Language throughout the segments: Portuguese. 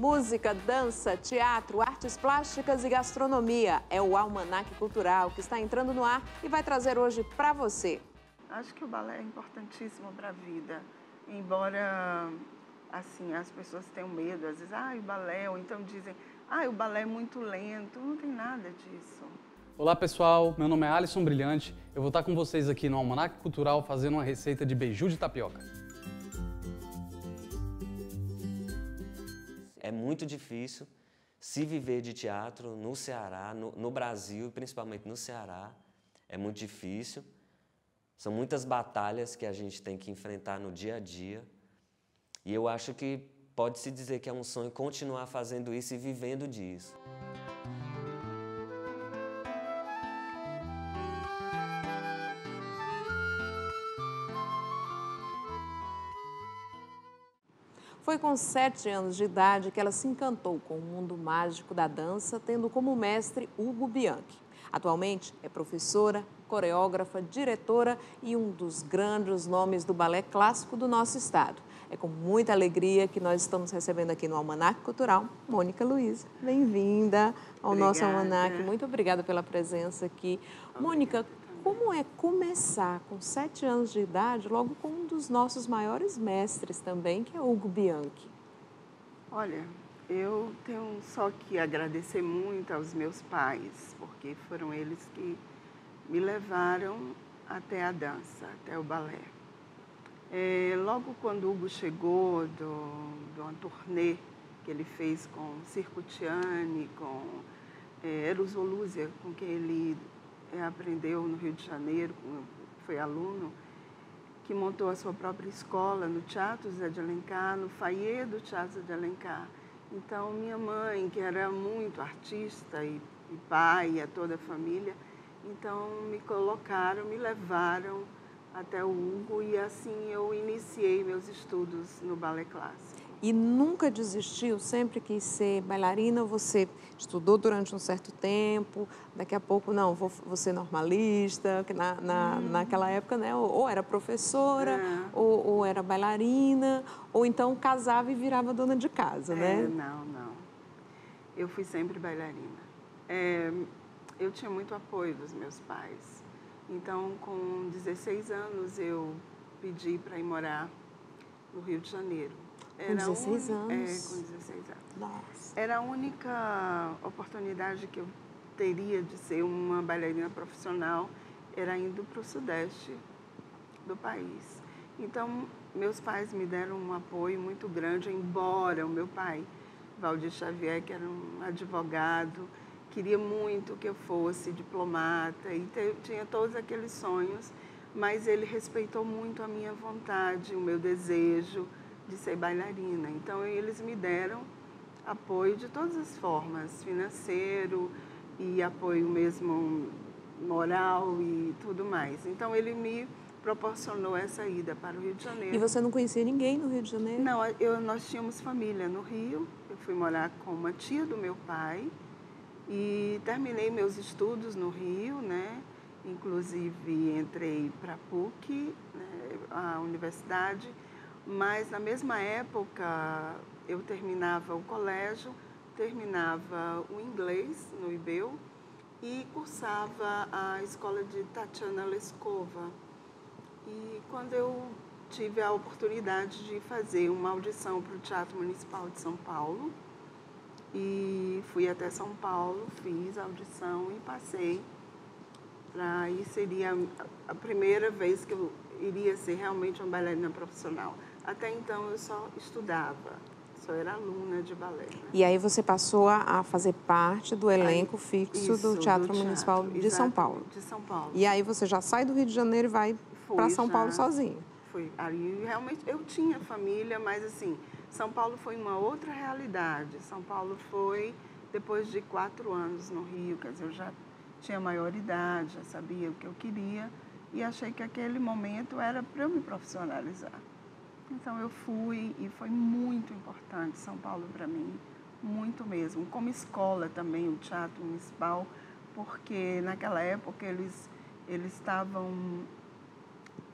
Música, dança, teatro, artes plásticas e gastronomia. É o Almanac Cultural que está entrando no ar e vai trazer hoje para você. Acho que o balé é importantíssimo para a vida, embora assim as pessoas tenham medo, às vezes, o balé, ou então dizem, o balé é muito lento, não tem nada disso. Olá pessoal, meu nome é Alisson Brilhante, eu vou estar com vocês aqui no Almanac Cultural fazendo uma receita de beiju de tapioca. É muito difícil se viver de teatro no Ceará, no Brasil, principalmente no Ceará. É muito difícil. São muitas batalhas que a gente tem que enfrentar no dia a dia. E eu acho que pode-se dizer que é um sonho continuar fazendo isso e vivendo disso. Foi com 7 anos de idade que ela se encantou com o mundo mágico da dança, tendo como mestre Hugo Bianchi. Atualmente é professora, coreógrafa, diretora e um dos grandes nomes do balé clássico do nosso estado. É com muita alegria que nós estamos recebendo aqui no Almanac Cultural Mônica Luiza. Bem-vinda ao nosso Almanac. Muito obrigada pela presença aqui. Mônica, como é começar com 7 anos de idade, logo com um dos nossos maiores mestres também, que é Hugo Bianchi? Olha, eu tenho só que agradecer muito aos meus pais, porque foram eles que me levaram até a dança, até o balé. Logo quando o Hugo chegou de uma turnê que ele fez com Circo Tiani, com Eros Volúzia, com quem ele aprendeu no Rio de Janeiro, foi aluno, que montou a sua própria escola no Teatro Zé de Alencar, no foyer do Teatro Zé de Alencar. Então, minha mãe, que era muito artista e pai, e a toda a família, então me levaram até o Hugo e assim eu iniciei meus estudos no balé clássico. E nunca desistiu, sempre quis ser bailarina, você estudou durante um certo tempo, daqui a pouco, não, vou ser normalista, que naquela época, né, ou era professora, ou era bailarina, ou então casava e virava dona de casa, né? Não. Eu fui sempre bailarina. Eu tinha muito apoio dos meus pais. Então, com 16 anos, eu pedi para ir morar no Rio de Janeiro. Com 16 anos? Com 16 anos. Nossa. Era a única oportunidade que eu teria de ser uma bailarina profissional, era indo para o sudeste do país. Então, meus pais me deram um apoio muito grande, embora o meu pai, Valdir Xavier, que era um advogado, queria muito que eu fosse diplomata e tinha todos aqueles sonhos, mas ele respeitou muito a minha vontade, o meu desejo de ser bailarina. Então, eles me deram apoio de todas as formas, financeiro e apoio mesmo moral e tudo mais. Então, ele me proporcionou essa ida para o Rio de Janeiro. E você não conhecia ninguém no Rio de Janeiro? Não, nós tínhamos família no Rio. Eu fui morar com uma tia do meu pai e terminei meus estudos no Rio, né? Inclusive, entrei para a PUC, né, a universidade, mas na mesma época eu terminava o colégio, terminava o inglês no IBEU e cursava a escola de Tatiana Lescova. E quando eu tive a oportunidade de fazer uma audição para o Teatro Municipal de São Paulo, e fui até São Paulo, fiz a audição e passei. Aí seria a primeira vez que eu iria ser realmente uma bailarina profissional. Até então eu só estudava, só era aluna de balé. Né? E aí você passou a fazer parte do elenco fixo do Teatro Municipal de São Paulo. De São Paulo. E aí você já sai do Rio de Janeiro e vai para São Paulo sozinha? Fui. Aí realmente eu tinha família, mas assim, São Paulo foi uma outra realidade. São Paulo foi depois de 4 anos no Rio, quer dizer, eu já tinha maioridade, já sabia o que eu queria e achei que aquele momento era para eu me profissionalizar. Então eu fui e foi muito importante São Paulo para mim, muito mesmo. Como escola também, o Teatro Municipal, porque naquela época eles estavam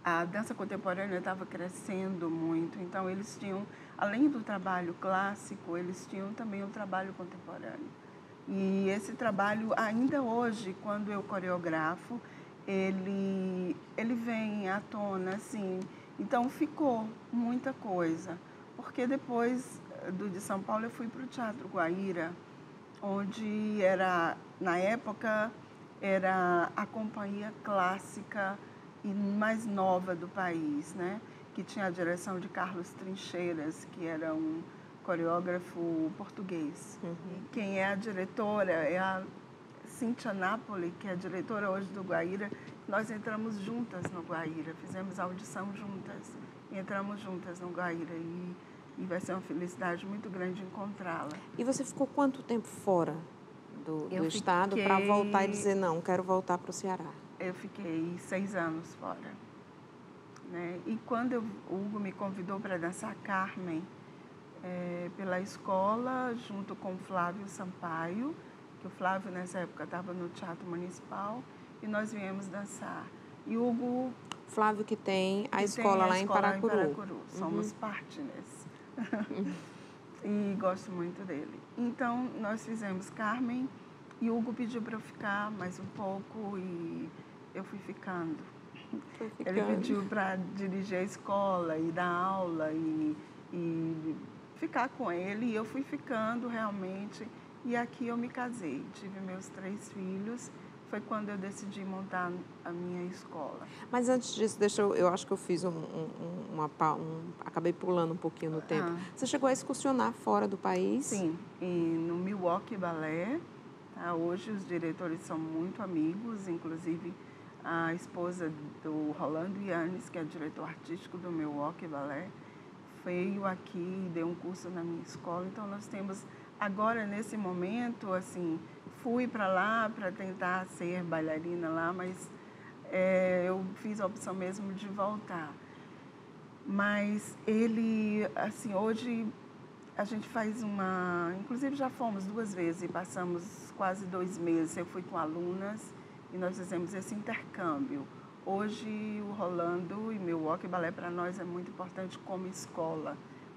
a dança contemporânea estava crescendo muito, então eles tinham, além do trabalho clássico, eles tinham também o trabalho contemporâneo. E esse trabalho, ainda hoje, quando eu coreografo, ele vem à tona, assim. Então, ficou muita coisa. Porque depois de São Paulo, eu fui para o Teatro Guaíra, onde era, na época, era a companhia clássica e mais nova do país, né? Que tinha a direção de Carlos Trincheiras, que era um coreógrafo português. E quem é a diretora é a Cíntia Napoli, que é a diretora hoje do Guaíra. Nós entramos juntas no Guaíra, fizemos audição juntas, entramos juntas no Guaíra e vai ser uma felicidade muito grande encontrá-la. E você ficou quanto tempo fora do estado para voltar e dizer, não, quero voltar para o Ceará? Eu fiquei 6 anos fora. Né? E quando o Hugo me convidou para dançar Carmen pela escola, junto com o Flávio Sampaio, que o Flávio nessa época estava no Teatro Municipal, e nós viemos dançar. E o Hugo... Flávio que tem a escola lá em Paracuru. Somos partners. E gosto muito dele. Então, nós fizemos Carmen e o Hugo pediu para eu ficar mais um pouco e eu fui ficando. Ele pediu para dirigir a escola e dar aula e ficar com ele. E eu fui ficando realmente. E aqui eu me casei. Tive meus 3 filhos. Foi quando eu decidi montar a minha escola. Mas antes disso, eu acho que eu fiz acabei pulando um pouquinho no tempo. Você chegou a excursionar fora do país? Sim, no Milwaukee Ballet. Tá? Hoje os diretores são muito amigos, inclusive a esposa do Rolando Yannis, que é diretor artístico do Milwaukee Ballet, veio aqui e deu um curso na minha escola. Então nós temos agora, nesse momento, assim, fui para lá para tentar ser bailarina lá, mas eu fiz a opção mesmo de voltar. Mas ele, assim, hoje a gente faz inclusive já fomos 2 vezes e passamos quase 2 meses. Eu fui com alunas e nós fizemos esse intercâmbio. Hoje o Rolando e Milwaukee Ballet para nós é muito importante como escola,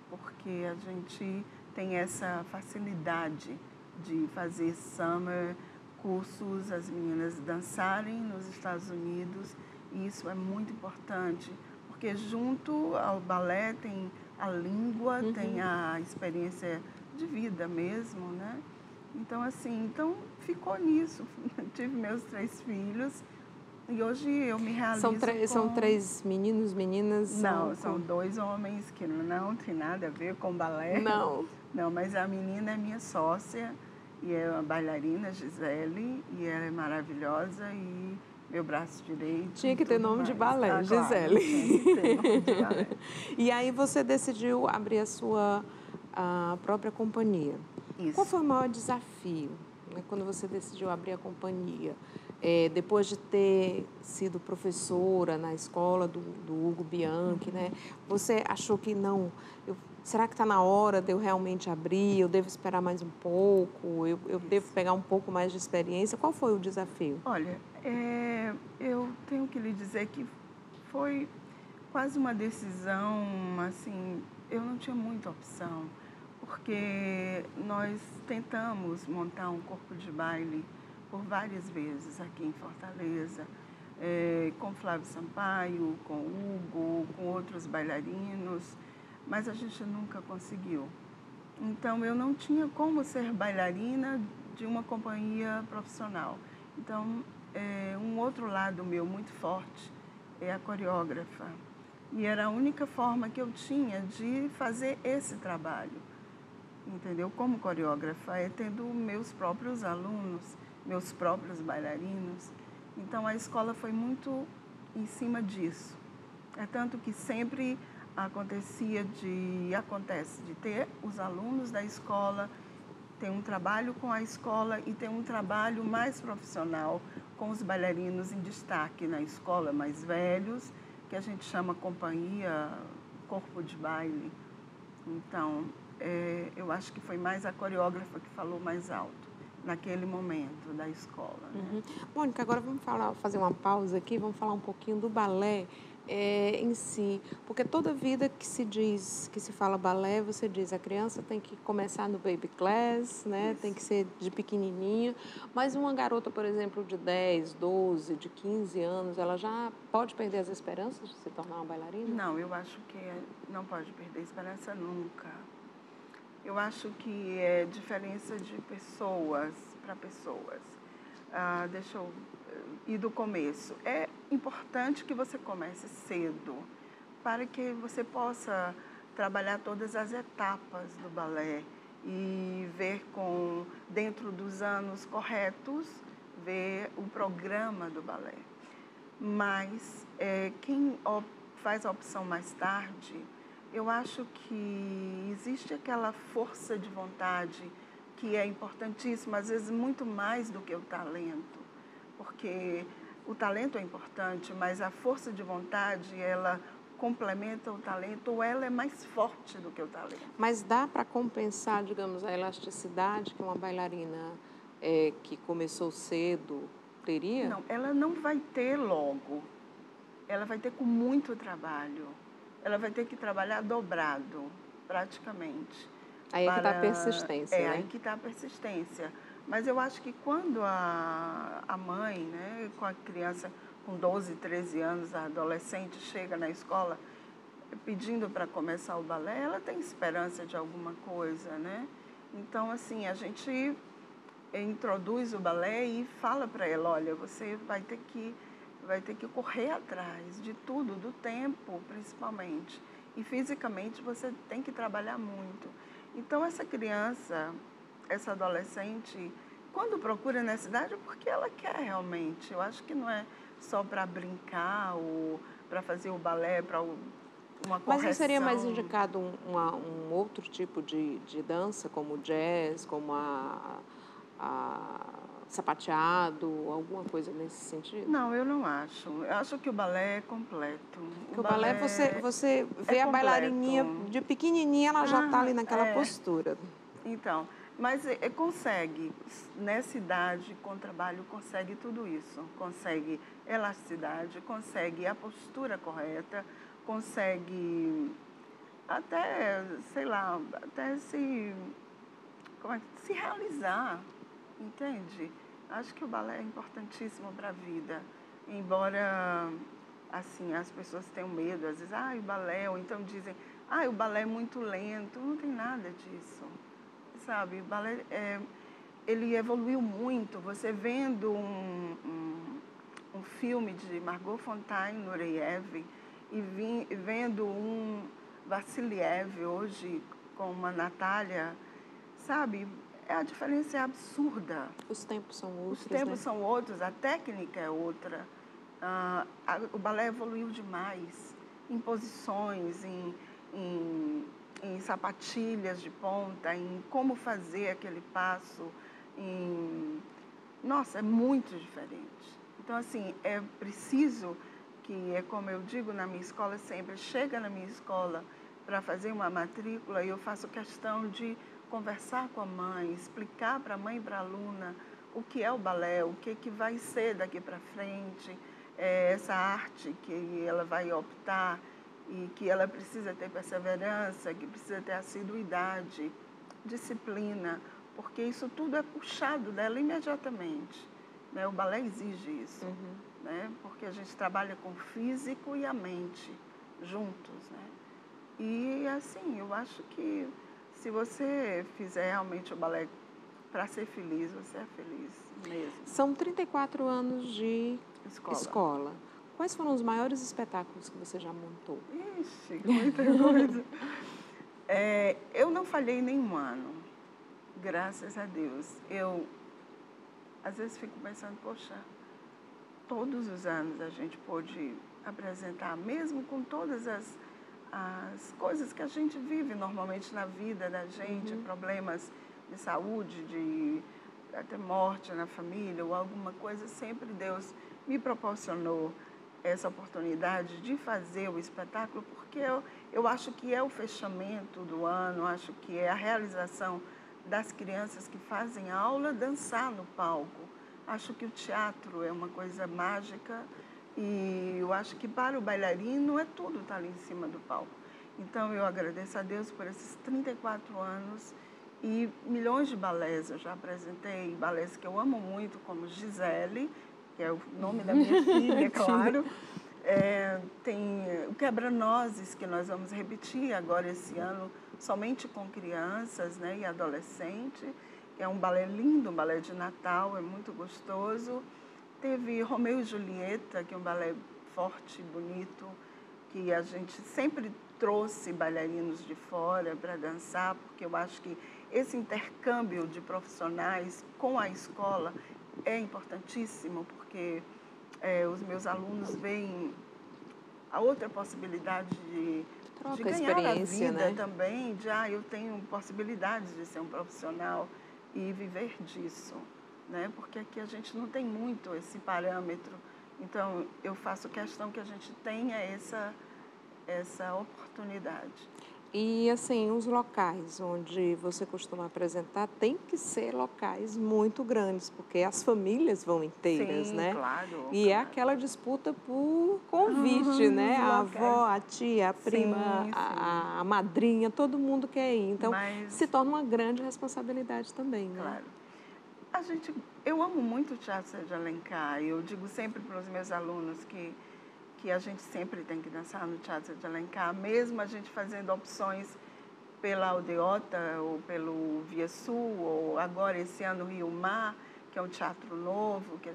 porque a gente tem essa facilidade de fazer summer, cursos, as meninas dançarem nos Estados Unidos, e isso é muito importante, porque junto ao balé tem a língua, tem a experiência de vida mesmo, né? Então, assim, ficou nisso. Tive meus 3 filhos e hoje eu me realizo São 3 meninos, meninas? Não, são 2 homens que não tem nada a ver com balé. Não. Não, mas a menina é minha sócia e é uma bailarina, Gisele, e ela é maravilhosa e meu braço direito. Tinha que ter nome de balé, Gisele. Claro, tinha que ter nome de balé. E aí você decidiu abrir a sua própria companhia. Isso. Qual foi o maior desafio, né, quando você decidiu abrir a companhia? Depois de ter sido professora na escola do Hugo Bianchi, né? Você achou que não... Será que está na hora de eu realmente abrir? Eu devo esperar mais um pouco? Eu devo pegar um pouco mais de experiência? Qual foi o desafio? Olha, eu tenho que lhe dizer que foi quase uma decisão, assim, eu não tinha muita opção, porque nós tentamos montar um corpo de baile por várias vezes aqui em Fortaleza, com Flávio Sampaio, com Hugo, com outros bailarinos, mas a gente nunca conseguiu. Então, eu não tinha como ser bailarina de uma companhia profissional. Então, um outro lado meu muito forte é a coreógrafa. E era a única forma que eu tinha de fazer esse trabalho, entendeu? Como coreógrafa, tendo meus próprios alunos, meus próprios bailarinos. Então, a escola foi muito em cima disso. É tanto que sempre acontece de ter os alunos da escola, ter um trabalho com a escola e ter um trabalho mais profissional com os bailarinos em destaque na escola, mais velhos, que a gente chama companhia, corpo de baile. Então, eu acho que foi mais a coreógrafa que falou mais alto naquele momento da escola. Né? Mônica, agora vamos fazer uma pausa aqui, vamos falar um pouquinho do balé em si? Porque toda vida que se diz, que se fala balé, você diz, a criança tem que começar no baby class, né? Tem que ser de pequenininha, mas uma garota, por exemplo, de 10, 12, de 15 anos, ela já pode perder as esperanças de se tornar uma bailarina? Não, eu acho que não pode perder esperança nunca. Eu acho que é diferença de pessoas para pessoas. Deixa eu ir do começo. É importante que você comece cedo, para que você possa trabalhar todas as etapas do balé e ver dentro dos anos corretos, ver o programa do balé. Mas quem faz a opção mais tarde, eu acho que existe aquela força de vontade que é importantíssima, às vezes muito mais do que o talento, porque o talento é importante, mas a força de vontade, ela complementa o talento, ou ela é mais forte do que o talento. Mas dá para compensar, digamos, a elasticidade que uma bailarina que começou cedo teria? Não, ela não vai ter logo, ela vai ter com muito trabalho. Ela vai ter que trabalhar dobrado, praticamente. Aí é que está a persistência, né? Aí que está a persistência. Mas eu acho que quando a mãe, né, com a criança com 12, 13 anos, a adolescente, chega na escola pedindo para começar o balé, ela tem esperança de alguma coisa, né? Então, assim, a gente introduz o balé e fala para ela, olha, você vai ter que correr atrás de tudo, do tempo, principalmente. E fisicamente você tem que trabalhar muito. Então, essa criança, essa adolescente, quando procura nessa idade, é porque ela quer realmente. Eu acho que não é só para brincar ou para fazer o balé, para uma correção. Mas não seria mais indicado um outro tipo de dança, como o jazz, como sapateado, alguma coisa nesse sentido? Não, eu não acho. Eu acho que o balé é completo. Porque o balé você vê a bailarininha de pequenininha, ela já está ali naquela postura. Então, mas consegue, nessa idade, com trabalho, consegue tudo isso. Consegue elasticidade, consegue a postura correta, consegue até, sei lá, até se realizar, entende? Acho que o balé é importantíssimo para a vida. Embora, assim, as pessoas tenham medo, às vezes, o balé, ou então dizem, o balé é muito lento. Não tem nada disso, sabe? O balé, ele evoluiu muito. Você vendo um filme de Margot Fonteyn-Nureyev e vendo um Vassiliev hoje com uma Natália, sabe? A diferença é absurda. Os tempos são outros, Os tempos são outros, a técnica é outra. O balé evoluiu demais em posições, em sapatilhas de ponta, em como fazer aquele passo. Nossa, é muito diferente. Então, assim, é preciso que, é como eu digo na minha escola sempre, chega na minha escola para fazer uma matrícula e eu faço questão de conversar com a mãe, explicar para a mãe e para a aluna o que é o balé, o que vai ser daqui para frente, essa arte que ela vai optar e que ela precisa ter perseverança, que precisa ter assiduidade, disciplina, porque isso tudo é puxado dela imediatamente, né? O balé exige isso, né? Porque a gente trabalha com o físico e a mente juntos, né? E, assim, eu acho que se você fizer realmente o balé para ser feliz, você é feliz mesmo. São 34 anos de escola. Quais foram os maiores espetáculos que você já montou? Ixi, muita coisa. Eu não falhei nenhum ano, graças a Deus. Eu, às vezes, fico pensando, poxa, todos os anos a gente pôde apresentar, mesmo com todas as coisas que a gente vive normalmente na vida da gente, problemas de saúde, de até morte na família ou alguma coisa, sempre Deus me proporcionou essa oportunidade de fazer o espetáculo, porque eu acho que é o fechamento do ano, acho que é a realização das crianças que fazem aula dançar no palco. Acho que o teatro é uma coisa mágica E eu acho que para o bailarino é tudo estar ali em cima do palco. Então, eu agradeço a Deus por esses 34 anos e milhões de balés. Eu já apresentei balés que eu amo muito, como Gisele, que é o nome da minha filha, claro. Tem o Quebra-Nozes, que nós vamos repetir agora esse ano, somente com crianças, né, e adolescentes. É um balé lindo, um balé de Natal, é muito gostoso. Teve Romeu e Julieta, que é um balé forte, bonito, que a gente sempre trouxe bailarinos de fora para dançar, porque eu acho que esse intercâmbio de profissionais com a escola é importantíssimo, porque os meus alunos veem a outra possibilidade de ganhar a vida, né? Também, eu tenho possibilidades de ser um profissional e viver disso, né? Porque aqui a gente não tem muito esse parâmetro. Então, eu faço questão que a gente tenha essa oportunidade. E, assim, os locais onde você costuma apresentar tem que ser locais muito grandes, porque as famílias vão inteiras, Sim, né? claro. E é aquela disputa por convite, né? A avó, a tia, a prima, sim. a madrinha, todo mundo quer ir. Então, se torna uma grande responsabilidade também, né? Claro. Eu amo muito o Teatro Zé de Alencar. Eu digo sempre para os meus alunos que a gente sempre tem que dançar no Teatro de Alencar, mesmo a gente fazendo opções pela Aldeota ou pelo Via Sul, ou agora esse ano Rio Mar, que é um teatro novo, que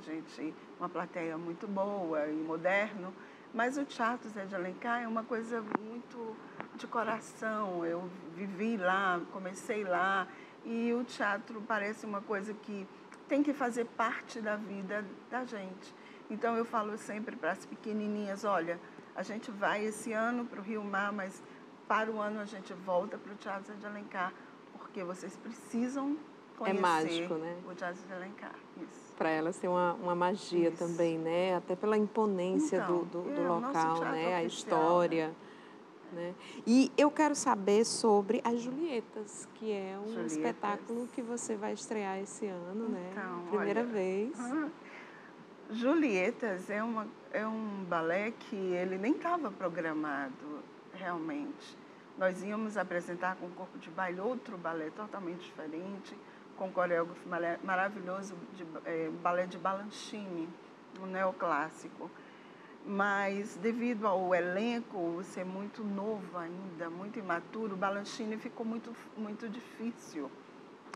uma plateia muito boa e moderno, mas o Teatro Zé de Alencar é uma coisa muito de coração. Eu vivi lá, comecei lá, e o teatro parece uma coisa que tem que fazer parte da vida da gente. Então, eu falo sempre para as pequenininhas, olha, a gente vai esse ano para o Rio Mar, mas para o ano a gente volta para o Teatro Zé de Alencar, porque vocês precisam conhecer mágico, né? o Teatro Zé de Alencar. Para elas tem uma magia também, né? Até pela imponência do local, né? A história. Né? E eu quero saber sobre as Julietas, que é um espetáculo que você vai estrear esse ano, né? Primeira vez. Julietas é um balé que ele nem estava programado, realmente. Nós íamos apresentar com o Corpo de Baile outro balé totalmente diferente, com um coreógrafo maravilhoso, balé de Balanchine, um neoclássico. Mas, devido ao elenco ser muito novo ainda, muito imaturo, o Balanchine ficou muito difícil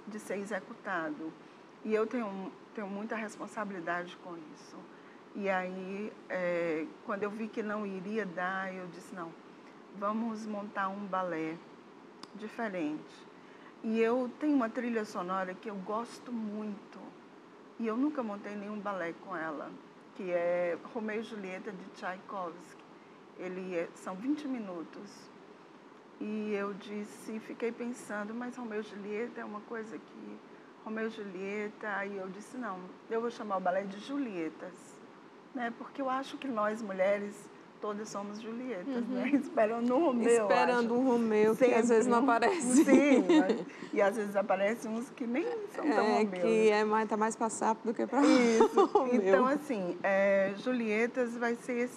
de ser executado. E eu tenho muita responsabilidade com isso. E aí, quando eu vi que não iria dar, eu disse, não, vamos montar um balé diferente. E eu tenho uma trilha sonora que eu gosto muito. E eu nunca montei nenhum balé com ela, que é Romeu e Julieta, de Tchaikovsky. São 20 minutos. E eu fiquei pensando, mas Romeu e Julieta é uma coisa que... Romeu e Julieta, aí eu disse, não, eu vou chamar o balé de Julietas, né? Porque eu acho que nós, mulheres, todas somos Julietas, né? Esperando um Romeu, um Romeu, que às vezes não aparece. Sim, e às vezes aparecem uns que nem são tão Romeu. Que tá mais para sapo do que para Romeu. Então, assim, Julietas vai ser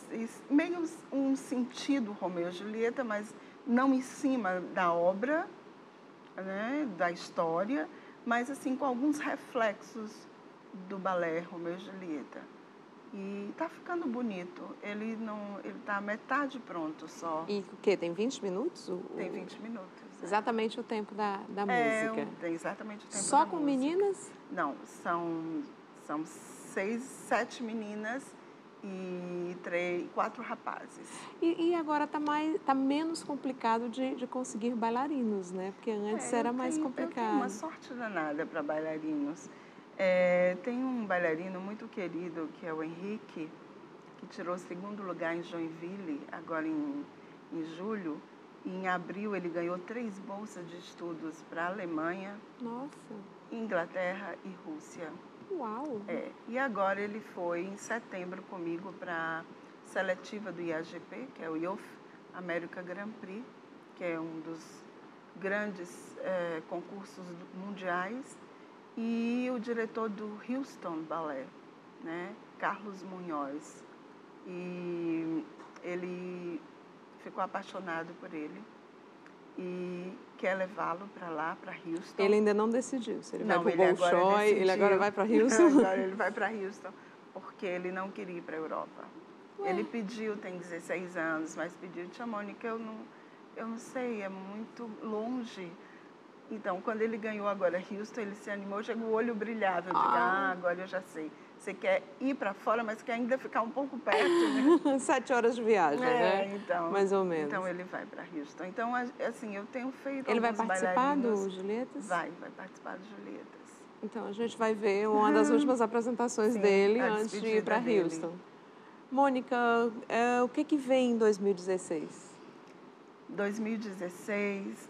meio um sentido Romeu e Julieta, mas não em cima da obra, né, da história, mas assim com alguns reflexos do balé Romeu e Julieta. E está ficando bonito. Ele está metade pronto só. E o quê? Tem 20 minutos? Tem 20 minutos. Exatamente o tempo da música. Tem exatamente o tempo só da com música. Meninas? Não, são 6, 7 meninas e 4 rapazes. E agora tá menos complicado de conseguir bailarinos, né? Porque antes era mais complicado. Eu tenho uma sorte danada para bailarinos. Tem um bailarino muito querido, que é o Henrique, que tirou o 2º lugar em Joinville, agora em julho. E em abril ele ganhou 3 bolsas de estudos para a Alemanha, Inglaterra e Rússia. Uau! E agora ele foi em setembro comigo para a seletiva do IAGP, que é o Youth America Grand Prix, que é um dos grandes concursos mundiais. E o diretor do Houston Ballet, né, Carlos Munhoz. e ele ficou apaixonado por ele e quer levá-lo para lá, para Houston. Ele ainda não decidiu se ele vai Não, para o ele agora Bolshoi, ele decidiu. agora vai para Houston. Agora ele vai para Houston, porque ele não queria ir para a Europa. Ele pediu, tem 16 anos, mas pediu, tia Mônica, eu não sei, é muito longe. Então, quando ele ganhou agora Houston, ele se animou, chegou o olho brilhava. Eu digo, agora eu já sei. Você quer ir para fora, mas quer ainda ficar um pouco perto, né? 7 horas de viagem, né? Então, mais ou menos. Então, ele vai para Houston. Então, assim, eu tenho feito Ele vai alguns participar do bailarinos. Julietas? Vai participar do Julietas. Então, a gente vai ver uma das últimas apresentações dele a antes de ir despedida para dele. Houston. Mônica, o que vem em 2016? 2016,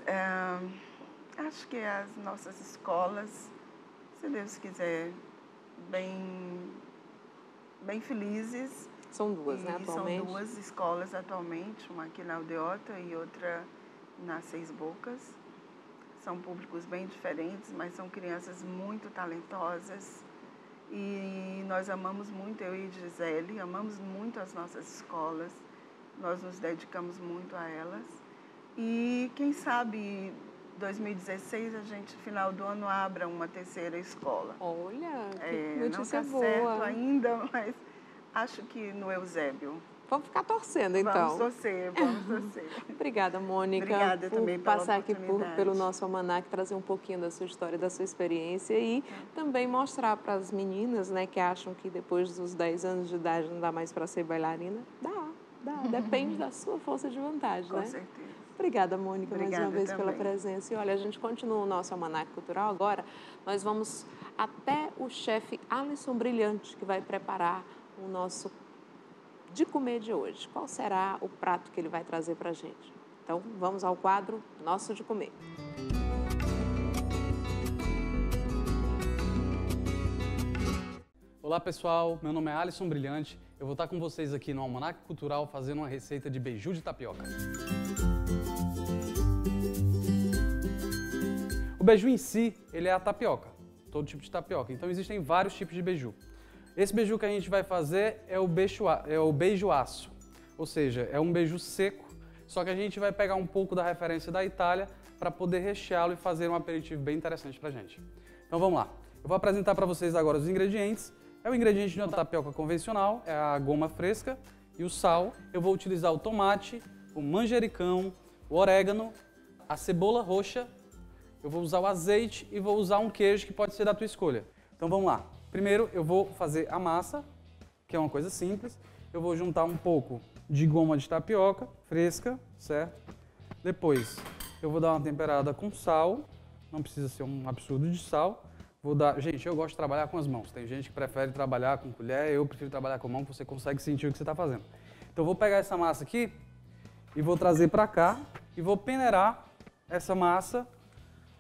acho que as nossas escolas, se Deus quiser, bem felizes. São duas, né, atualmente? São duas escolas atualmente, uma aqui na Aldeota e outra na Seis Bocas. São públicos bem diferentes, mas são crianças muito talentosas. E nós amamos muito, eu e Gisele, amamos muito as nossas escolas. Nós nos dedicamos muito a elas. E quem sabe 2016 a gente, final do ano, abra uma terceira escola. Olha, que notícia não tá boa. certo ainda, mas acho que no Eusébio. Vamos ficar torcendo, então. Vamos torcer. Obrigada, Mônica, Obrigada por também pela passar aqui oportunidade. pelo nosso almanac, trazer um pouquinho da sua história, da sua experiência e também mostrar para as meninas, né, que acham que depois dos 10 anos de idade não dá mais para ser bailarina. Dá. Depende da sua força de vontade, né? Com certeza. Obrigada, Mônica, mais uma vez também. pela presença. E olha, a gente continua o nosso almanac cultural agora. Nós vamos até o chefe Alisson Brilhante, que vai preparar o nosso de comer de hoje. Qual será o prato que ele vai trazer para a gente? Então, vamos ao quadro Nosso de Comer. Olá pessoal, meu nome é Alisson Brilhante. Eu vou estar com vocês aqui no Almanac Cultural fazendo uma receita de beiju de tapioca. O beiju em si, ele é a tapioca, todo tipo de tapioca. Então existem vários tipos de beiju. Esse beiju que a gente vai fazer é o beijoaço, ou seja, é um beiju seco, só que a gente vai pegar um pouco da referência da Itália para poder recheá-lo e fazer um aperitivo bem interessante para a gente. Então vamos lá. Eu vou apresentar para vocês agora os ingredientes. É o ingrediente de uma tapioca convencional, é a goma fresca e o sal. Eu vou utilizar o tomate, o manjericão, o orégano, a cebola roxa. Eu vou usar o azeite e vou usar um queijo que pode ser da tua escolha. Então vamos lá. Primeiro eu vou fazer a massa, que é uma coisa simples. Eu vou juntar um pouco de goma de tapioca fresca, certo? Depois eu vou dar uma temperada com sal, não precisa ser um absurdo de sal. Gente, eu gosto de trabalhar com as mãos. Tem gente que prefere trabalhar com colher, eu prefiro trabalhar com a mão, que você consegue sentir o que você está fazendo. Então eu vou pegar essa massa aqui e vou trazer para cá e vou peneirar essa massa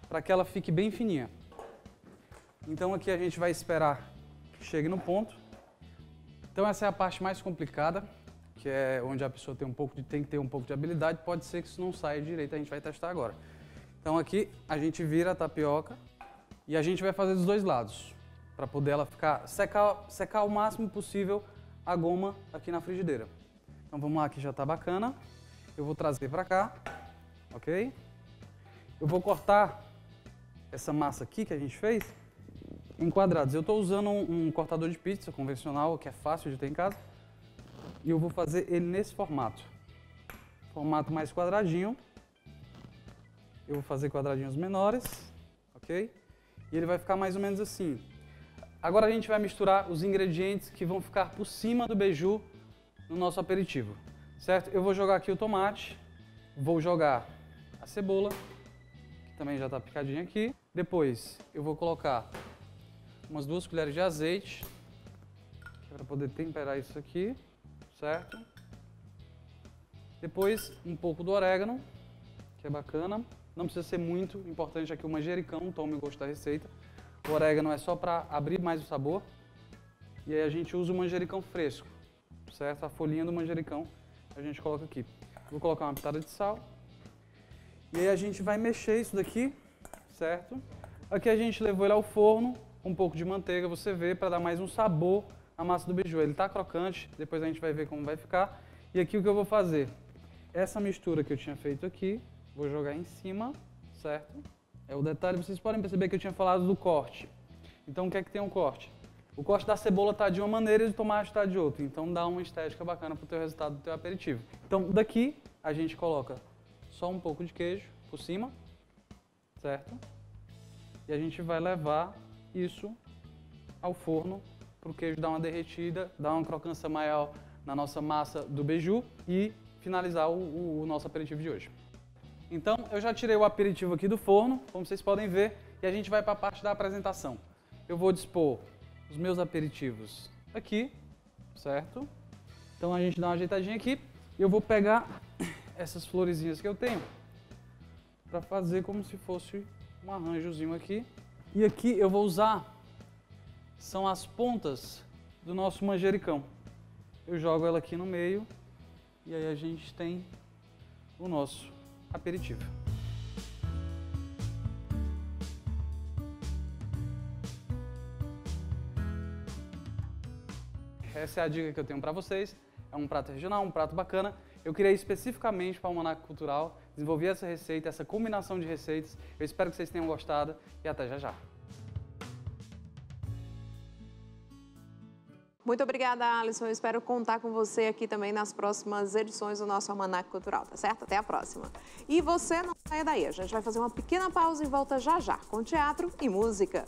para que ela fique bem fininha. Então aqui a gente vai esperar que chegue no ponto. Então essa é a parte mais complicada, que é onde a pessoa tem que ter um pouco de habilidade. Pode ser que isso não saia direito, a gente vai testar agora. Então aqui a gente vira a tapioca e a gente vai fazer dos dois lados, para poder ela secar o máximo possível a goma aqui na frigideira. Então vamos lá, que já está bacana. Eu vou trazer para cá, ok? Eu vou cortar essa massa aqui que a gente fez em quadrados. Eu estou usando um cortador de pizza convencional, que é fácil de ter em casa. E eu vou fazer ele nesse formato. Formato mais quadradinho. Eu vou fazer quadradinhos menores, ok? E ele vai ficar mais ou menos assim. Agora a gente vai misturar os ingredientes que vão ficar por cima do beiju no nosso aperitivo, certo? Eu vou jogar aqui o tomate, vou jogar a cebola, que também já está picadinha aqui. Depois eu vou colocar umas 2 colheres de azeite, para poder temperar isso aqui, certo? Depois um pouco do orégano, que é bacana. Não precisa ser muito, o importante é que o manjericão tome o gosto da receita. O orégano é só para abrir mais o sabor. E aí a gente usa o manjericão fresco, certo? A folhinha do manjericão a gente coloca aqui. Vou colocar uma pitada de sal. E aí a gente vai mexer isso daqui, certo? Aqui a gente levou ele ao forno, com um pouco de manteiga, você vê, para dar mais um sabor a massa do beiju. Ele está crocante, depois a gente vai ver como vai ficar. E aqui o que eu vou fazer? Essa mistura que eu tinha feito aqui, vou jogar em cima, certo? É o detalhe, vocês podem perceber que eu tinha falado do corte. Então o que é que tem um corte? O corte da cebola está de uma maneira e o tomate está de outra. Então dá uma estética bacana para o teu resultado do teu aperitivo. Então daqui a gente coloca só um pouco de queijo por cima, certo? E a gente vai levar isso ao forno para o queijo dar uma derretida, dar uma crocância maior na nossa massa do beiju e finalizar o nosso aperitivo de hoje. Então eu já tirei o aperitivo aqui do forno, como vocês podem ver, e a gente vai para a parte da apresentação. Eu vou dispor os meus aperitivos aqui, certo? Então a gente dá uma ajeitadinha aqui e eu vou pegar essas florezinhas que eu tenho para fazer como se fosse um arranjozinho aqui. E aqui eu vou usar, são as pontas do nosso manjericão. Eu jogo ela aqui no meio e aí a gente tem o nosso aperitivo. Essa é a dica que eu tenho para vocês. É um prato regional, um prato bacana. Eu criei especificamente para o Almanaque Cultural, desenvolvi essa receita, essa combinação de receitas. Eu espero que vocês tenham gostado e até já já. Muito obrigada, Alisson. Eu espero contar com você aqui também nas próximas edições do nosso Almanaque Cultural, tá certo? Até a próxima. E você não saia daí, a gente vai fazer uma pequena pausa e volta já já com teatro e música.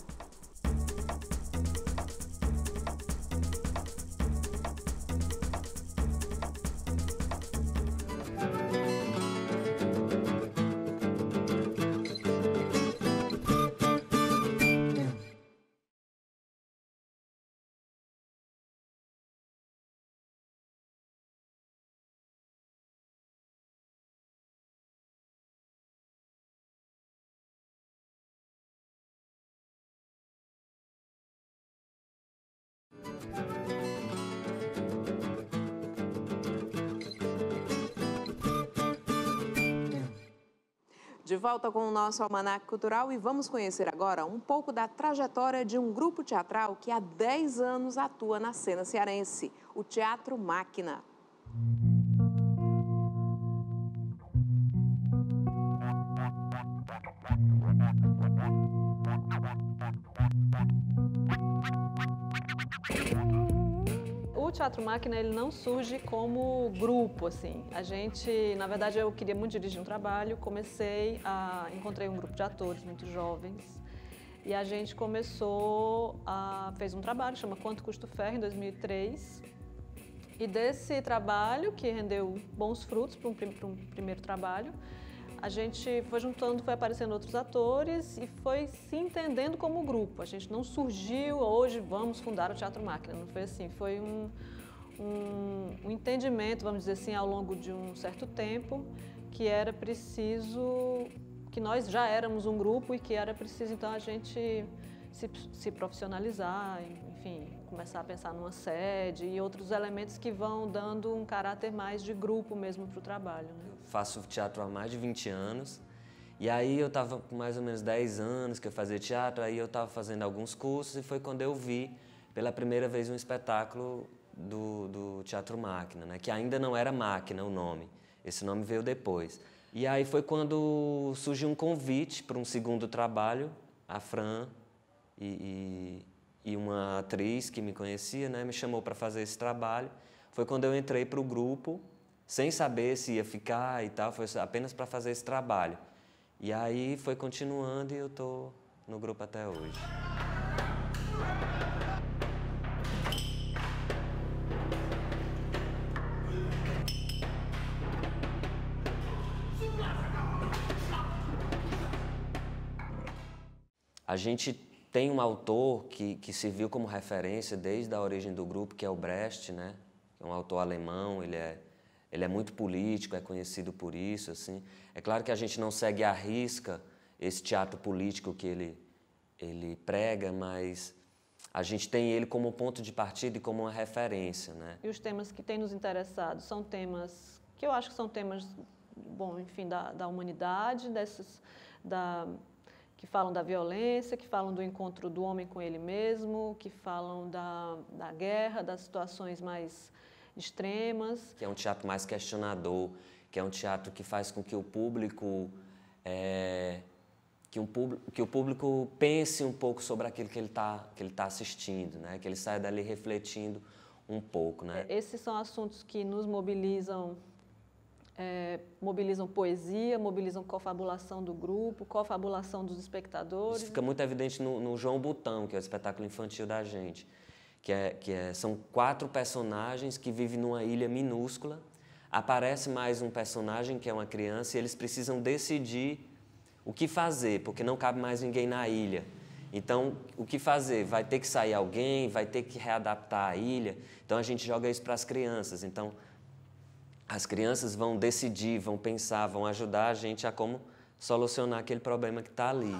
De volta com o nosso Almanaque Cultural e vamos conhecer agora um pouco da trajetória de um grupo teatral que há 10 anos atua na cena cearense, o Teatro Máquina. O Teatro Máquina, ele não surge como grupo, assim. A gente, na verdade, eu queria muito dirigir um trabalho, encontrei um grupo de atores muito jovens e a gente fez um trabalho, chama Quanto Custa o Ferro, em 2003. E desse trabalho, que rendeu bons frutos para um primeiro trabalho, a gente foi juntando, foi aparecendo outros atores e foi se entendendo como grupo. A gente não surgiu, hoje vamos fundar o Teatro Máquina, não foi assim. Foi um entendimento, vamos dizer assim, ao longo de um certo tempo, que era preciso, que nós já éramos um grupo e que era preciso, então, a gente se profissionalizar, enfim, começar a pensar numa sede e outros elementos que vão dando um caráter mais de grupo mesmo para o trabalho, né? Faço teatro há mais de 20 anos, e aí eu estava com mais ou menos 10 anos que eu fazia teatro, aí eu estava fazendo alguns cursos e foi quando eu vi pela primeira vez um espetáculo do Teatro Máquina, né? Que ainda não era Máquina o nome, esse nome veio depois. E aí foi quando surgiu um convite para um segundo trabalho, a Fran e uma atriz que me conhecia, né, me chamou para fazer esse trabalho. Foi quando eu entrei para o grupo, sem saber se ia ficar e tal, foi apenas para fazer esse trabalho. E aí foi continuando e eu estou no grupo até hoje. A gente tem um autor que serviu como referência desde a origem do grupo, que é o Brecht, né? É um autor alemão, ele é muito político, é conhecido por isso, assim. É claro que a gente não segue à risca esse teatro político que ele prega, mas a gente tem ele como ponto de partida e como uma referência, né? E os temas que têm nos interessado são temas que eu acho que são temas, bom, enfim, da humanidade, que falam da violência, que falam do encontro do homem com ele mesmo, que falam da guerra, das situações mais extremas. Que é um teatro mais questionador, que é um teatro que faz com que o público, que o público pense um pouco sobre aquilo que ele tá assistindo, né? Que ele saia dali refletindo um pouco, né? Esses são assuntos que nos mobilizam, mobilizam poesia, mobilizam cofabulação do grupo, cofabulação dos espectadores. Isso fica muito evidente no João Botão, que é o espetáculo infantil da gente, são 4 personagens que vivem numa ilha minúscula, aparece mais um personagem que é uma criança e eles precisam decidir o que fazer, porque não cabe mais ninguém na ilha. Então, o que fazer? Vai ter que sair alguém, vai ter que readaptar a ilha. Então, a gente joga isso para as crianças. Então, as crianças vão decidir, vão pensar, vão ajudar a gente a como solucionar aquele problema que está ali.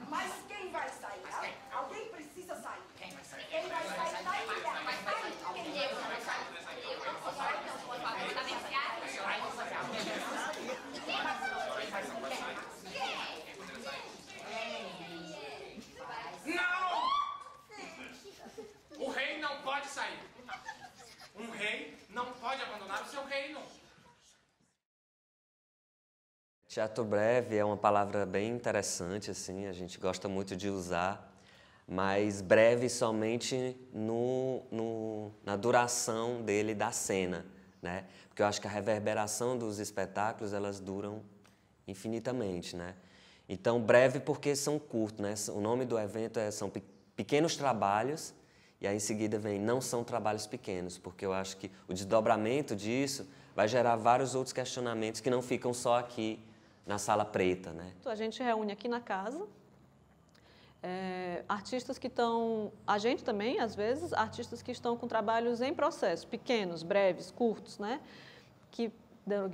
Mas quem vai sair? Alguém precisa sair. Quem vai sair? Quem vai sair da ilha? Quem vai sair? Não! O rei não pode sair. Um rei não pode abandonar o seu reino. Teatro breve é uma palavra bem interessante, assim, a gente gosta muito de usar, mas breve somente na duração dele da cena, né? Porque eu acho que a reverberação dos espetáculos, elas duram infinitamente, né? Então, breve porque são curtos, né? O nome do evento são pequenos trabalhos, e aí em seguida vem não são trabalhos pequenos, porque eu acho que o desdobramento disso vai gerar vários outros questionamentos que não ficam só aqui na sala preta, né? A gente reúne aqui na casa artistas que estão, a gente também, às vezes, artistas que estão com trabalhos em processo, pequenos, breves, curtos, né? Que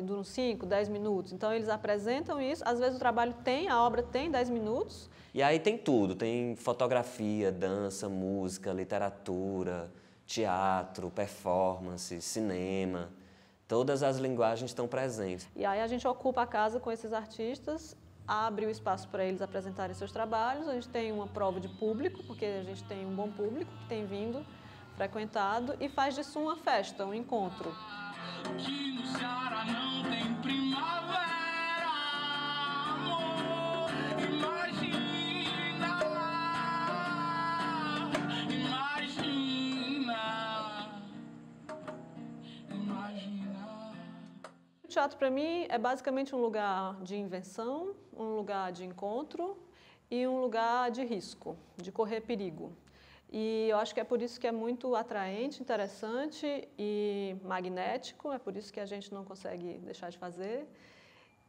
duram 5, 10 minutos. Então, eles apresentam isso, às vezes a obra tem 10 minutos. E aí tem tudo, tem fotografia, dança, música, literatura, teatro, performance, cinema. Todas as linguagens estão presentes. E aí a gente ocupa a casa com esses artistas, abre o espaço para eles apresentarem seus trabalhos. A gente tem uma prova de público, porque a gente tem um bom público que tem vindo, frequentado, e faz disso uma festa, um encontro. Que no Ceará não tem primavera, amor, imagina, imagina. O teatro, para mim, é basicamente um lugar de invenção, um lugar de encontro e um lugar de risco, de correr perigo. E eu acho que é por isso que é muito atraente, interessante e magnético, é por isso que a gente não consegue deixar de fazer.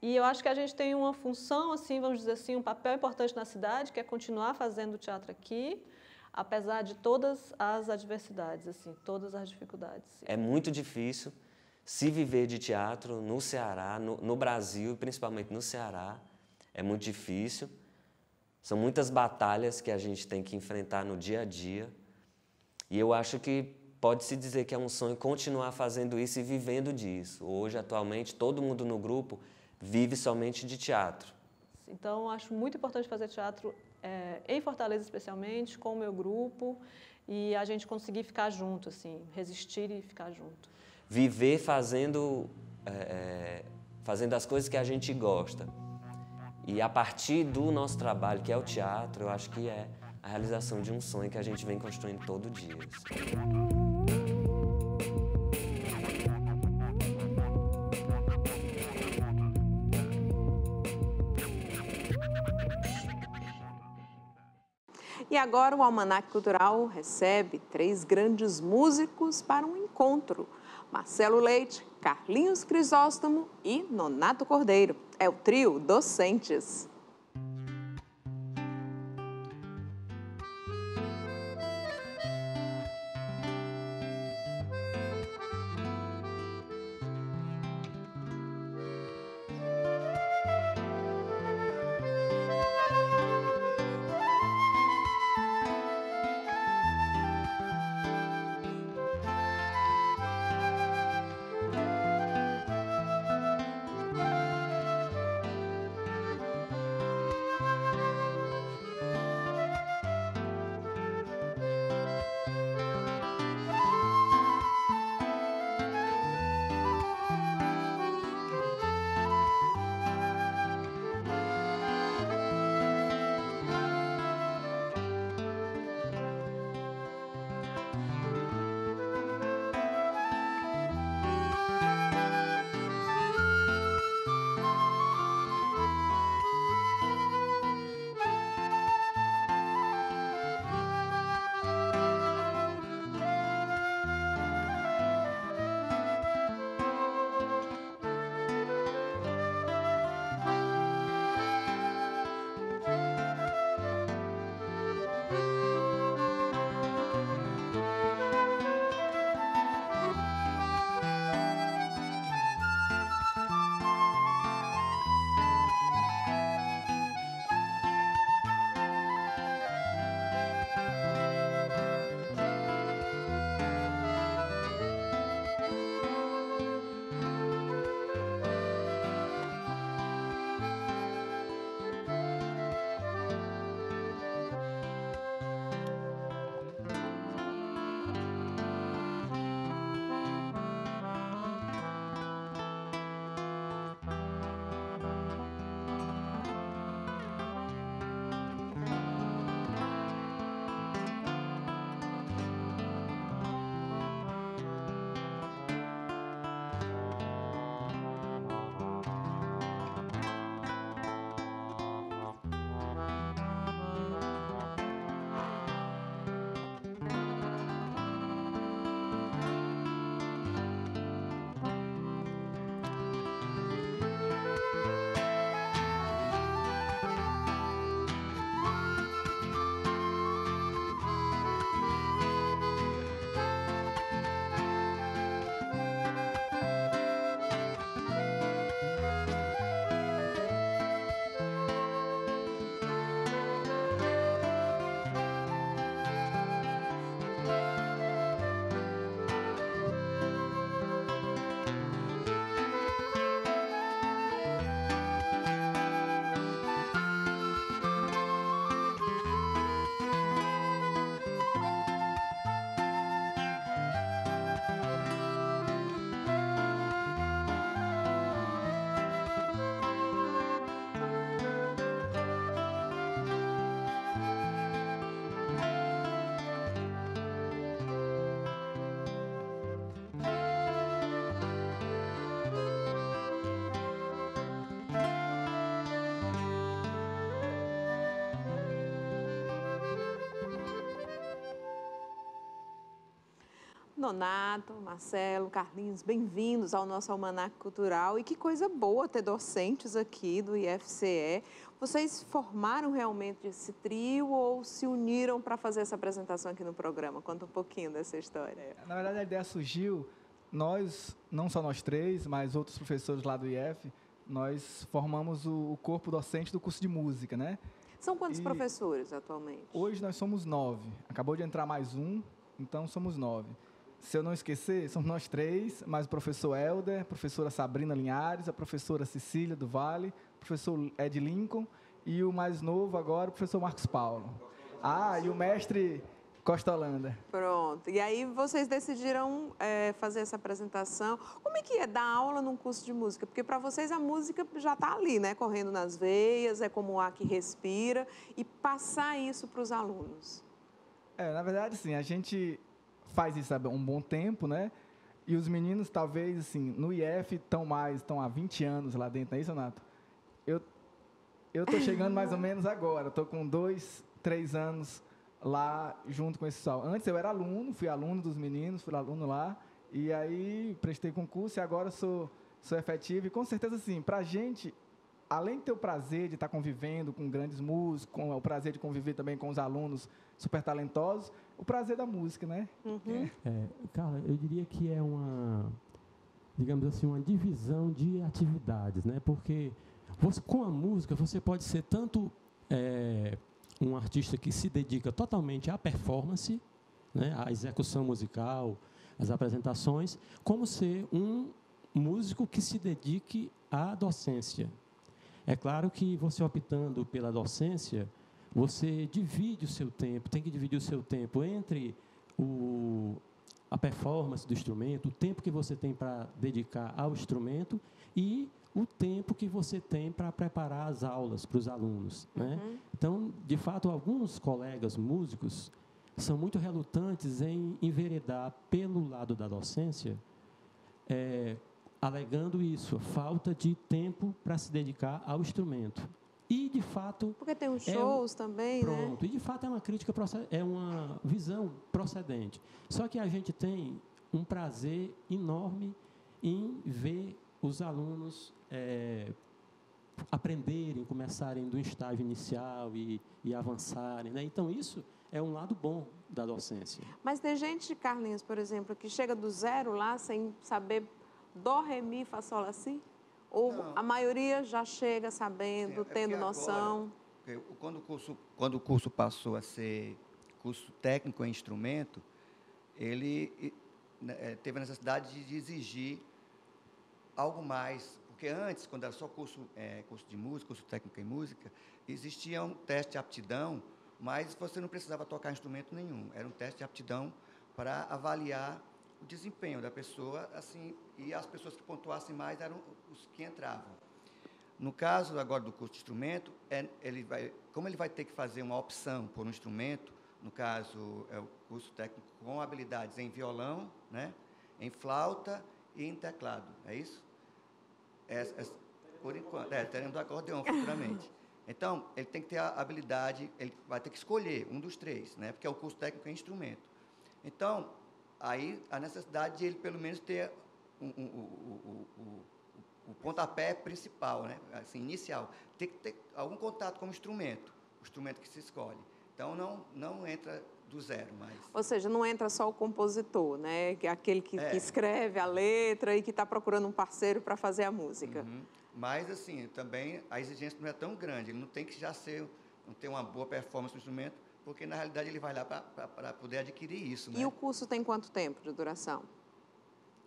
E eu acho que a gente tem uma função, assim, vamos dizer assim, um papel importante na cidade, que é continuar fazendo teatro aqui, apesar de todas as adversidades, assim, todas as dificuldades. É muito difícil se viver de teatro no Ceará, no Brasil, principalmente no Ceará. É muito difícil. São muitas batalhas que a gente tem que enfrentar no dia a dia. E eu acho que pode-se dizer que é um sonho continuar fazendo isso e vivendo disso. Hoje, atualmente, todo mundo no grupo vive somente de teatro. Então, acho muito importante fazer teatro em Fortaleza, especialmente, com o meu grupo, e a gente conseguir ficar junto, assim, resistir e ficar junto. Viver fazendo as coisas que a gente gosta. E a partir do nosso trabalho, que é o teatro, eu acho que é a realização de um sonho que a gente vem construindo todo dia. E agora o Almanac Cultural recebe 3 grandes músicos para um encontro. Marcelo Leite, Carlinhos Crisóstomo e Nonato Cordeiro. É o trio Docentes. Nonato, Marcelo, Carlinhos, bem-vindos ao nosso Almanac Cultural. E que coisa boa ter docentes aqui do IFCE. Vocês formaram realmente esse trio ou se uniram para fazer essa apresentação aqui no programa? Conta um pouquinho dessa história. Na verdade, a ideia surgiu, não só nós três, mas outros professores lá do IF, nós formamos o corpo docente do curso de música, né? São quantos professores atualmente? Hoje nós somos 9. Acabou de entrar mais um, então somos 9. Se eu não esquecer, somos nós três, mais o professor Helder, a professora Sabrina Linhares, a professora Cecília do Vale, o professor Ed Lincoln e o mais novo agora, o professor Marcos Paulo. E o mestre Costa Holanda. Pronto. E aí vocês decidiram fazer essa apresentação. Como é que é dar aula num curso de música? Porque para vocês a música já está ali, né? Correndo nas veias, é como o ar que respira. E passar isso para os alunos. Na verdade, sim, a gente faz isso há um bom tempo, né? E os meninos, talvez, assim, no IF estão há 20 anos lá dentro, não é isso, Nato? Eu estou chegando mais ou menos agora, estou com 2, 3 anos lá junto com esse pessoal. Antes eu era aluno, fui aluno dos meninos, fui aluno lá, e aí prestei concurso e agora sou efetivo. E com certeza, assim, para a gente, além de ter o prazer de estar convivendo com grandes músicos, com o prazer de conviver também com os alunos super talentosos, o prazer da música, né? Carla, eu diria que é digamos assim, uma divisão de atividades, né? Porque com a música você pode ser tanto um artista que se dedica totalmente à performance, né? À execução musical, às apresentações, como ser um músico que se dedique à docência. É claro que você optando pela docência, você divide o seu tempo, tem que dividir o seu tempo entre a performance do instrumento, o tempo que você tem para dedicar ao instrumento e o tempo que você tem para preparar as aulas para os alunos, né? Então, de fato, alguns colegas músicos são muito relutantes em enveredar pelo lado da docência, alegando isso, falta de tempo para se dedicar ao instrumento. E, de fato... Porque tem os shows também, né? Pronto. E, de fato, é uma crítica, é uma visão procedente. Só que a gente tem um prazer enorme em ver os alunos aprenderem, começarem do estágio inicial e avançarem, né? Então, isso é um lado bom da docência. Mas tem gente, Carlinhos, por exemplo, que chega do zero lá sem saber dó, ré, mi, fá, sol, lá, si? Ou não, a maioria já chega sabendo, tendo noção? Agora, quando o curso passou a ser curso técnico em instrumento, ele teve a necessidade de exigir algo mais. Porque antes, quando era só curso de música, curso técnico em música, existia um teste de aptidão, mas você não precisava tocar instrumento nenhum. Era um teste de aptidão para avaliar o desempenho da pessoa, assim, e as pessoas que pontuassem mais eram os que entravam. No caso agora do curso de instrumento, como ele vai ter que fazer uma opção por um instrumento, no caso é o curso técnico com habilidades em violão, né, em flauta e em teclado, é isso? Por enquanto, teremos acordeão futuramente. Então, ele tem que ter a habilidade, ele vai ter que escolher um dos três, né, porque é o curso técnico em instrumento. Então, aí a necessidade de ele, pelo menos, ter o pontapé principal, né? Assim, inicial. Tem que ter algum contato com o instrumento que se escolhe. Então, não entra do zero mais. Ou seja, não entra só o compositor, né? Que é aquele que escreve a letra e que está procurando um parceiro para fazer a música. Mas, assim, também a exigência não é tão grande. Ele não tem que já não ter uma boa performance no instrumento, porque, na realidade, ele vai lá para poder adquirir isso. E o curso tem quanto tempo de duração?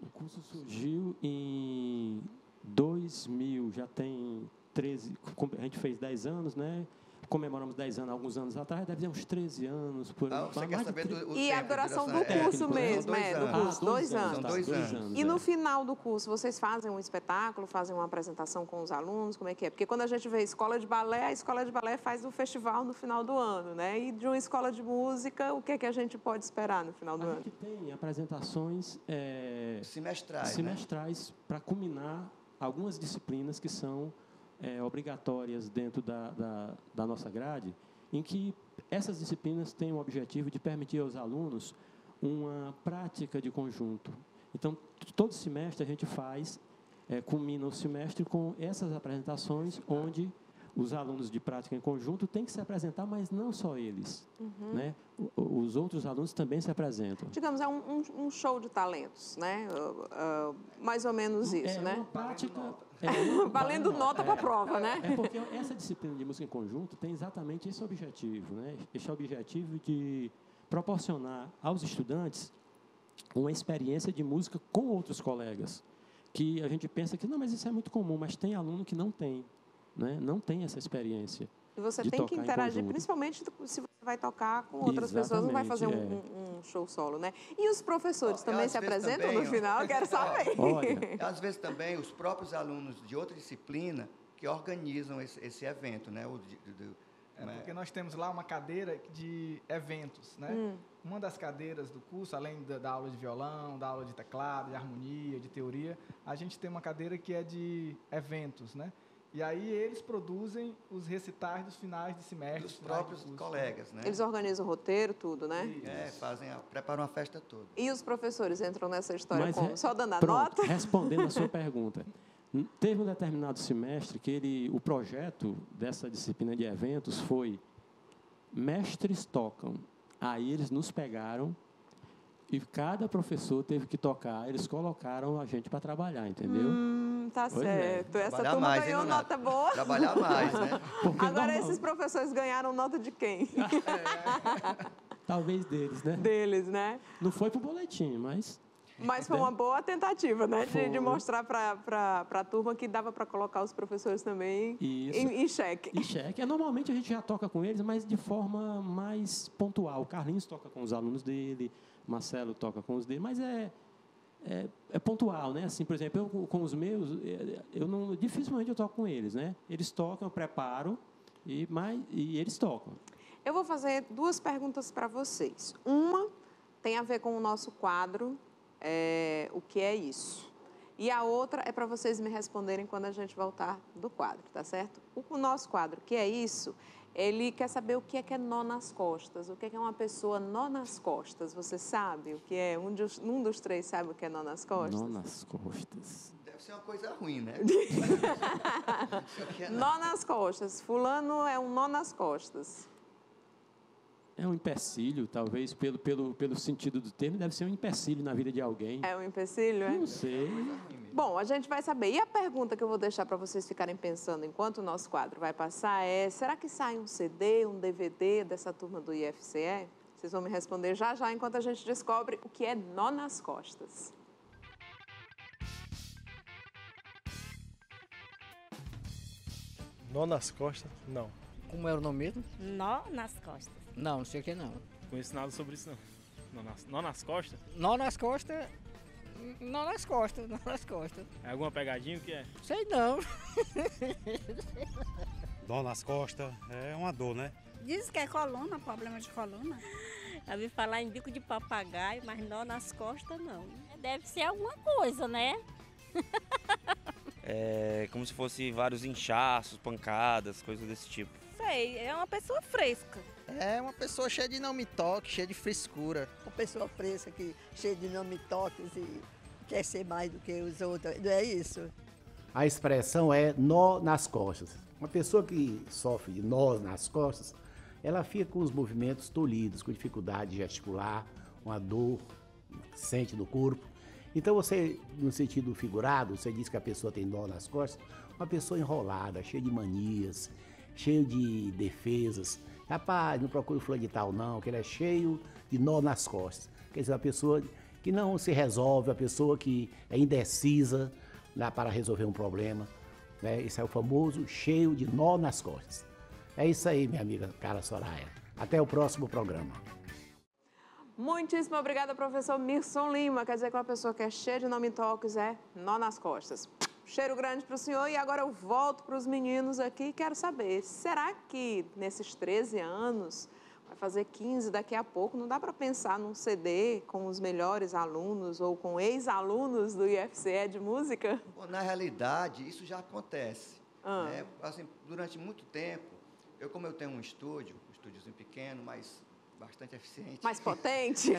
O curso surgiu em 2000, já tem 13, a gente fez 10 anos, né? Comemoramos 10 anos, alguns anos atrás, deve ter uns 13 anos. Você quer saber do E a duração do curso mesmo, do curso, 2 anos. São 2 anos. E no final do curso, vocês fazem um espetáculo, fazem uma apresentação com os alunos, como é que é? Porque quando a gente vê escola de balé, a escola de balé faz um festival no final do ano, né? E de uma escola de música, o que é que a gente pode esperar no final do ano? A gente tem apresentações semestrais para culminar algumas disciplinas que são obrigatórias dentro da nossa grade, em que essas disciplinas têm o objetivo de permitir aos alunos uma prática de conjunto. Então, todo semestre a gente faz, culmina o semestre com essas apresentações, onde os alunos de prática em conjunto têm que se apresentar, mas não só eles. Né? Os outros alunos também se apresentam. Digamos, é um show de talentos, né? Mais ou menos isso, né? Uma prática... valendo nota para a prova, né? É porque essa disciplina de música em conjunto tem exatamente esse objetivo, né? Esse objetivo de proporcionar aos estudantes uma experiência de música com outros colegas, que a gente pensa que, não, mas isso é muito comum, mas tem aluno que não tem, né? Não tem essa experiência. E você tem que interagir, principalmente se você vai tocar com outras pessoas, não vai fazer um show solo, né? E os professores também se apresentam no final? Eu quero saber. Às vezes também os próprios alunos de outra disciplina que organizam esse evento, né? Porque nós temos lá uma cadeira de eventos, né? Uma das cadeiras do curso, além da aula de violão, da aula de teclado, de harmonia, de teoria, a gente tem uma cadeira que é de eventos, né? E aí eles produzem os recitais dos finais de semestre. Dos próprios colegas, né? Eles organizam o roteiro, tudo, né? Preparam a festa toda. E os professores entram nessa história como? Só dando a pronto, nota? Respondendo a sua pergunta. Teve um determinado semestre que o projeto dessa disciplina de eventos foi mestres tocam. Aí eles nos pegaram e cada professor teve que tocar, eles colocaram a gente para trabalhar, entendeu? Tá certo. Essa turma ganhou nota boa. Trabalhar mais, né? Agora, esses professores ganharam nota de quem? Talvez deles, né? Deles, né? Não foi pro boletim, mas... Mas foi uma boa tentativa, né? De mostrar para a turma que dava para colocar os professores também em xeque. Em xeque. Normalmente a gente já toca com eles, mas de forma mais pontual. O Carlinhos toca com os alunos dele, Marcelo toca com os dele, mas é pontual, né? Assim, por exemplo, eu com os meus, dificilmente eu toco com eles, né? Eles tocam, eu preparo e eles tocam. Eu vou fazer duas perguntas para vocês. Uma tem a ver com o nosso quadro, o que é isso? E a outra é para vocês me responderem quando a gente voltar do quadro, tá certo? O nosso quadro, o que é isso? Ele quer saber o que é nó nas costas. O que é uma pessoa nó nas costas? Você sabe o que é? Um dos três sabe o que é nó nas costas? Nó nas costas. Deve ser uma coisa ruim, né? Nó nas costas. Fulano é um nó nas costas. É um empecilho, talvez, pelo sentido do termo, deve ser um empecilho na vida de alguém. É um empecilho, é? Não sei. Bom, a gente vai saber. E a pergunta que eu vou deixar para vocês ficarem pensando enquanto o nosso quadro vai passar é: será que sai um CD, um DVD dessa turma do IFCE? Vocês vão me responder já já, enquanto a gente descobre o que é nó nas costas. Nó nas costas? Não. Como era o nome mesmo? Nó nas costas. Não sei o que não. Conheço nada sobre isso, não. Nó nas costas? Nó nas costas... Nó nas costas, nó nas costas. É alguma pegadinha, o que é? Sei não. Nó nas costas é uma dor, né? Diz que é coluna, problema de coluna. Eu ouvi falar em bico de papagaio, mas nó nas costas não. Deve ser alguma coisa, né? É como se fosse vários inchaços, pancadas, coisas desse tipo. Sei, é uma pessoa fresca. É uma pessoa cheia de não me toque, cheia de frescura. Uma pessoa fresca, cheia de não me toques e quer ser mais do que os outros, não é isso? A expressão é nó nas costas. Uma pessoa que sofre de nós nas costas, ela fica com os movimentos tolhidos, com dificuldade de gesticular, uma dor que sente no corpo. Então você, no sentido figurado, você diz que a pessoa tem nó nas costas, uma pessoa enrolada, cheia de manias, cheia de defesas. Rapaz, não procure fulano de tal não, que ele é cheio de nó nas costas. Quer dizer, uma pessoa que não se resolve, uma pessoa que é indecisa para resolver um problema. Né? Esse é o famoso cheio de nó nas costas. É isso aí, minha amiga cara Soraya. Até o próximo programa. Muitíssimo obrigada, professor Mirson Lima. Quer dizer que uma pessoa que é cheia de nome toques é nó nas costas. Cheiro grande para o senhor e agora eu volto para os meninos aqui e quero saber, será que nesses 13 anos, vai fazer 15 daqui a pouco, não dá para pensar num CD com os melhores alunos ou com ex-alunos do IFCE de música? Bom, na realidade, isso já acontece. Né? Assim, durante muito tempo, como eu tenho um estúdiozinho pequeno, mas bastante eficiente. Mais potente?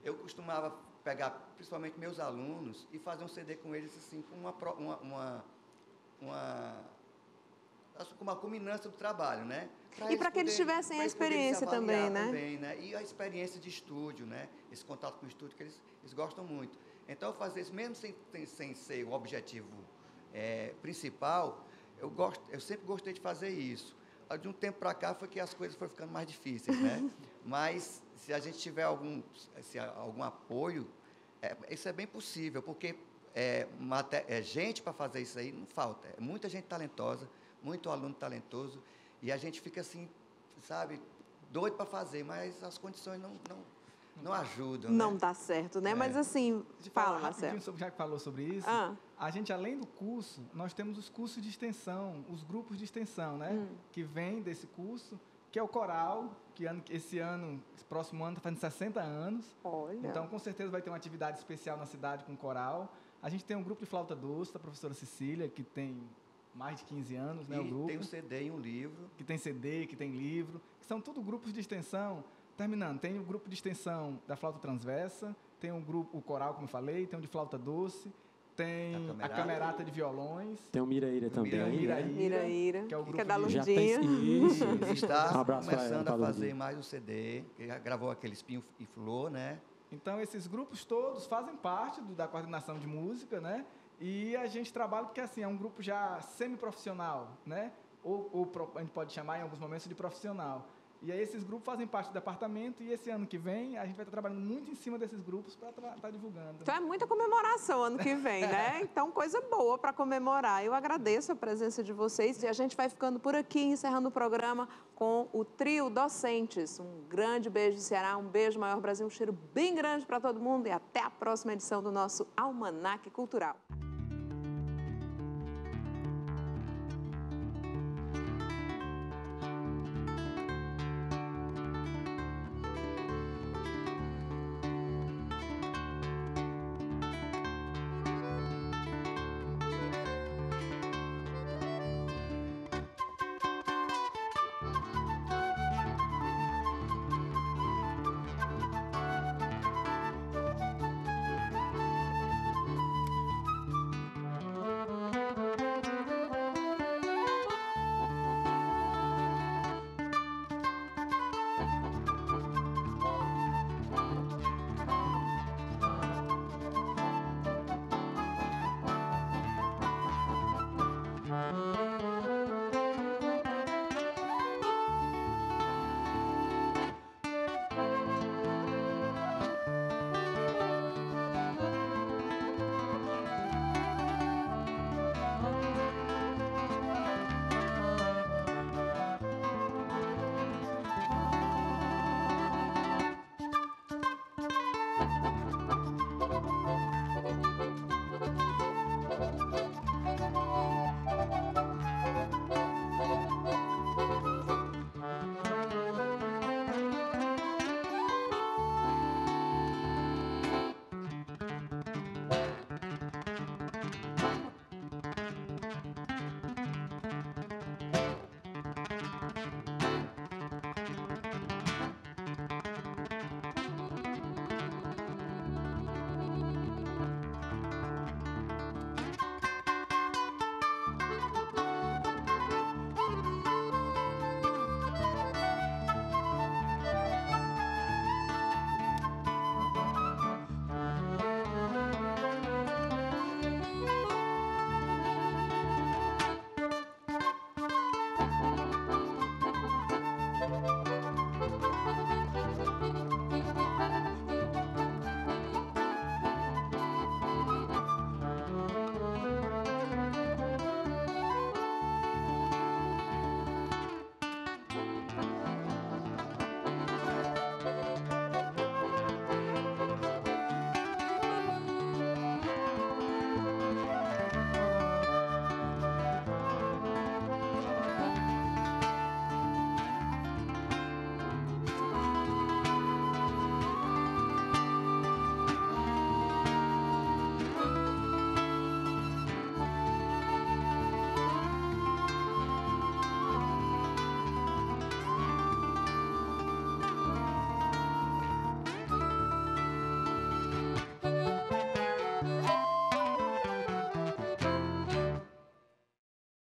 Eu costumava pegar, principalmente meus alunos, e fazer um CD com eles, assim, com uma culminância do trabalho, né? E para que eles tivessem a experiência também, né? E a experiência de estúdio, né? Esse contato com o estúdio que eles gostam muito. Então, eu fazer isso, mesmo sem ser o objetivo principal, eu sempre gostei de fazer isso. De um tempo para cá foi que as coisas foram ficando mais difíceis, né? Mas se a gente tiver algum apoio, isso é bem possível, porque gente para fazer isso aí não falta. É muita gente talentosa, muito aluno talentoso, e a gente fica assim, sabe, doido para fazer, mas as condições não ajudam. Não né? dá certo, né? Mas assim, fala, Marcelo. Já que falou sobre isso, a gente, além do curso, nós temos os cursos de extensão, os grupos de extensão, né? Que vêm desse curso, que é o coral, que esse próximo ano está fazendo 60 anos. Olha. Então, com certeza, vai ter uma atividade especial na cidade com o coral. A gente tem um grupo de flauta doce, da professora Cecília, que tem mais de 15 anos, né? O grupo. Tem um CD e um livro. Que tem CD, que tem livro, que são tudo grupos de extensão. Terminando, tem o grupo de extensão da flauta transversa, tem o coral, como eu falei, tem o de flauta doce, tem a camerata de violões. Tem o Miraíra também. Miraíra, que é o grupo da Lundinha. Está começando a fazer mais um CD, que já gravou aquele Espinho e Flor, né? Então, esses grupos todos fazem parte da coordenação de música, né? E a gente trabalha porque, assim, é um grupo já semi-profissional, né? Ou a gente pode chamar, em alguns momentos, de profissional. E aí esses grupos fazem parte do departamento e esse ano que vem a gente vai estar trabalhando muito em cima desses grupos para estar divulgando. Então é muita comemoração ano que vem, né? Então coisa boa para comemorar. Eu agradeço a presença de vocês e a gente vai ficando por aqui, encerrando o programa com o Trio Docentes. Um grande beijo de Ceará, um beijo Maior Brasil, um cheiro bem grande para todo mundo e até a próxima edição do nosso Almanaque Cultural.